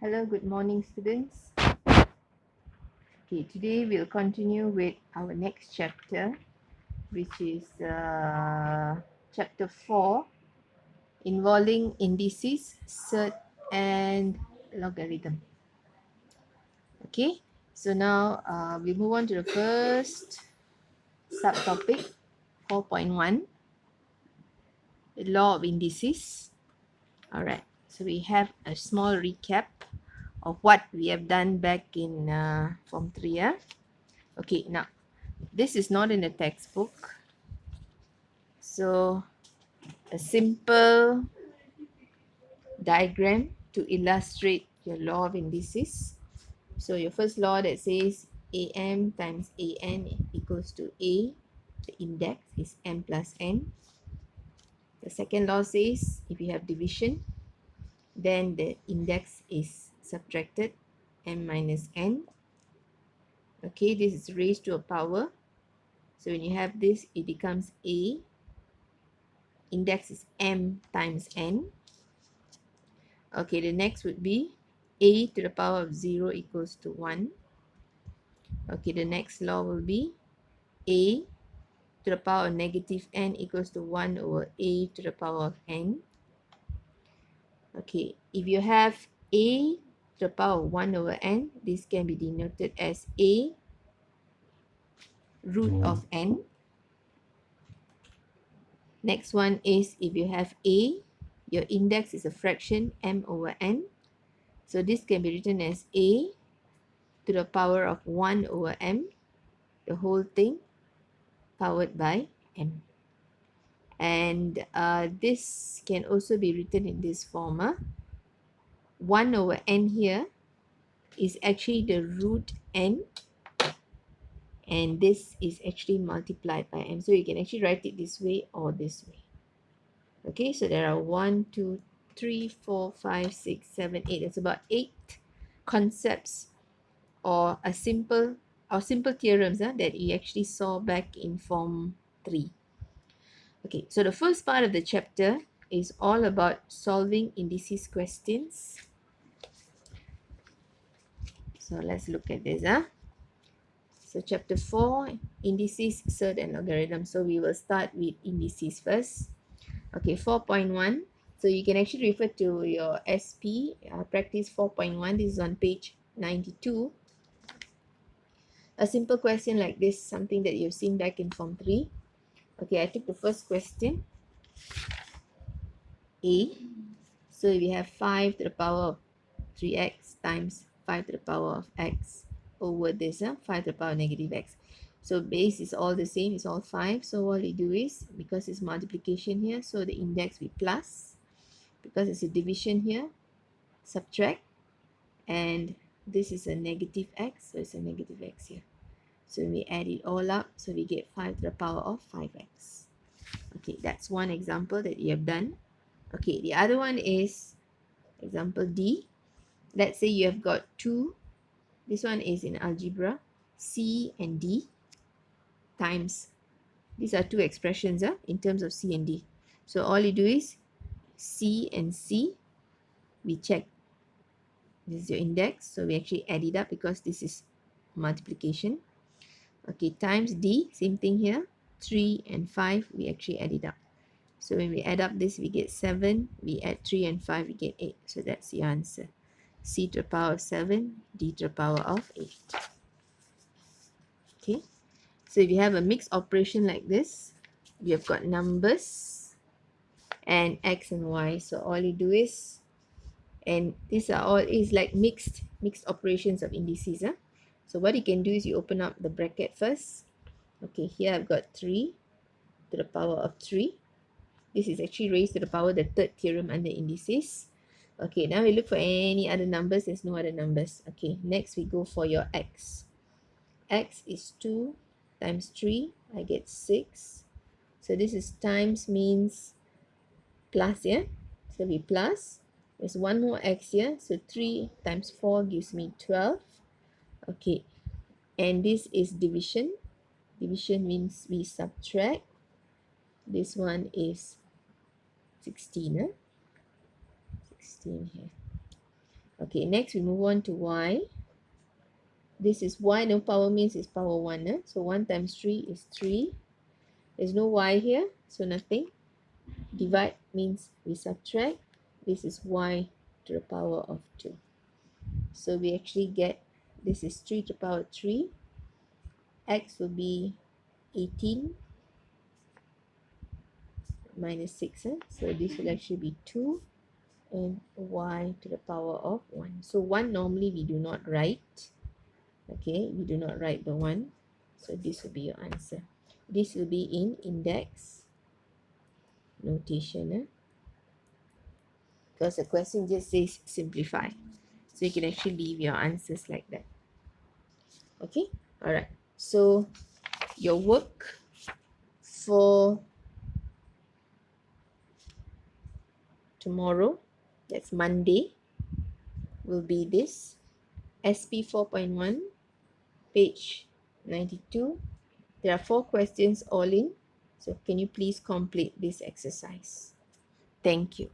Hello, good morning, students. Okay, today we'll continue with our next chapter, which is chapter 4, involving indices, surd, and logarithm. Okay, so now we move on to the first subtopic, 4.1, the law of indices. All right, so we have a small recap of what we have done back in Form 3. Okay, now this is not in the textbook. So a simple diagram to illustrate your law of indices. So your first law that says AM times AN equals to A, the index is M plus N. The second law says if you have division, then the index is subtracted, M minus N. Okay, this is raised to a power. So when you have this, it becomes A. Index is M times N. Okay, the next would be A to the power of 0 equals to 1. Okay, the next law will be A to the power of negative N equals to 1 over A to the power of N. Okay, if you have A to the power of 1 over N, this can be denoted as A root of N. Next one is if you have A, your index is a fraction M over N. So this can be written as A to the power of 1 over M, the whole thing powered by M. And this can also be written in this form. 1 over N here is actually the root N, and this is actually multiplied by M. So you can actually write it this way or this way. Okay, so there are 1, 2, 3, 4, 5, 6, 7, 8. It's about 8 concepts or simple theorems that you actually saw back in Form 3. Okay, so the first part of the chapter is all about solving indices questions. So let's look at this. So chapter 4, indices, surd, and logarithm. So we will start with indices first. Okay, 4.1. So you can actually refer to your SP, practice 4.1. This is on page 92. A simple question like this, something that you've seen back in Form 3. Okay, I took the first question, A. So we have 5 to the power of 3x times 5 to the power of x over this, 5 to the power of negative x. So base is all the same, it's all 5. So what we do is, because it's multiplication here, so the index we plus. Because it's a division here, subtract. And this is a negative x, so it's a negative x here. So we add it all up, so we get 5 to the power of 5x. Okay, that's one example that you have done. Okay, the other one is example D. Let's say you have got two, this one is in algebra, C and D times, these are two expressions in terms of C and D. So all you do is C and C, we check, this is your index, so we actually add it up because this is multiplication. Okay, times D, same thing here, 3 and 5, we actually add it up. So when we add up this, we get 7, we add 3 and 5, we get 8. So that's the answer. C to the power of 7, D to the power of 8. Okay, so if you have a mixed operation like this, you have got numbers and x and y. So all you do is, and these are all is like mixed operations of indices. So what you can do is you open up the bracket first. Okay, here I've got 3 to the power of 3. This is actually raised to the power, the third theorem under indices. Okay, now we look for any other numbers. There's no other numbers. Okay, next we go for your x. X is 2 times 3. I get 6. So this is times means plus, yeah? So we plus. There's one more x here. So 3 times 4 gives me 12. Okay, and this is division. Division means we subtract. This one is 16. 16 here. Okay, next we move on to y. This is y, no power means it's power 1. So 1 times 3 is 3. There's no y here, so nothing. Divide means we subtract. This is y to the power of 2. So we actually get, this is 3 to the power 3. X will be 18 minus 6. So this will actually be 2. And y to the power of 1. So 1 normally we do not write. Okay, we do not write the 1. So this will be your answer. This will be in index notation. Because the question just says simplify. So you can actually leave your answers like that. Okay, alright. So your work for tomorrow, that's Monday, will be this SP 4.1, page 92. There are 4 questions all in. So can you please complete this exercise? Thank you.